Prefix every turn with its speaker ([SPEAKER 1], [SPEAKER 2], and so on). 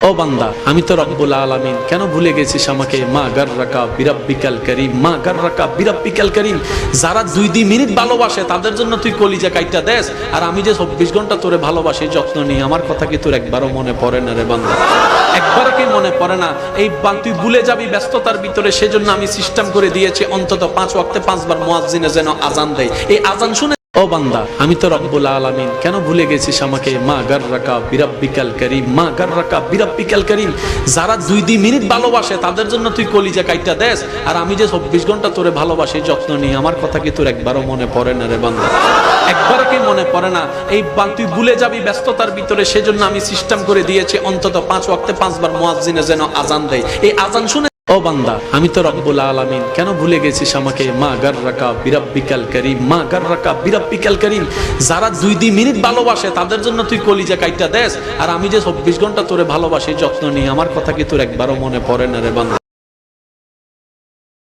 [SPEAKER 1] ও বান্দা, আমি তো রব্বুল আলামিন, কেন ভুলে গেছিস আমাকে? মা গাররাকা বিরাব্বিকাল কারীম, মা গাররাকা বিরাব্বিকাল কারীম। যারা 2 মিনিট ভালোবাসে তাদের জন্য তুই কলিজা কাইটা দেস, আর আমি যে 24 ঘন্টা তোরে ভালোবাসি, যত্ন নিই, আমার কথা কি তোর একবারও মনে পড়ে না রে বান্দা? একবারও কি মনে পড়ে না? এই তুই ভুলে যাবি ব্যস্ততার ভিতরে, সেজন্য আমি সিস্টেম করে দিয়েছি অন্তত 5 ওয়াক্তে 5 বার মুয়াজ্জিনে যেন আজান দেয়। এই আজান শুনে ও বান্দা, আমি তো রব্বুল আলামিন, কেন ভুলে গেছিস আমাকে? মা গাররাকা বিরাব্বিকাল কারীম, মা গাররাকা বিরাব্বিকাল কারীম। যারা 2 মিনিট ভালোবাসে তাদের জন্য তুই কলিজা কাইটা দেস, আর আমি যে 24 ঘন্টা তোরে ভালোবাসি, যত্ন নিই, আমার কথা কি তোর একবারও মনে পড়ে না রে বান্দা? একবারও কি মনে পড়ে না? এই তুই ভুলে যাবি ব্যস্ততার ভিতরে, সেজন্য আমি সিস্টেম করে দিয়েছি অন্তত 5 ওয়াক্তে 5 বার মুয়াজ্জিনে যেন আজান দেয়। এই আজান শুনে ও বান্দা, আমি তো রব্বুল আলামিন, কেন ভুলে গেছিস আমাকে? মা গাররাকা বিরাব্বিকাল কারীম, মা গাররাকা বিরাব্বিকাল কারীম। যারা 2 মিনিট ভালোবাসে তাদের জন্য তুই কলিজা কাইটা দেস, আর আমি যে 24 ঘন্টা তোরে ভালোবাসি, যত্ন নিই, আমার কথা কি তোর একবারও মনে পড়ে না রে বান্দা?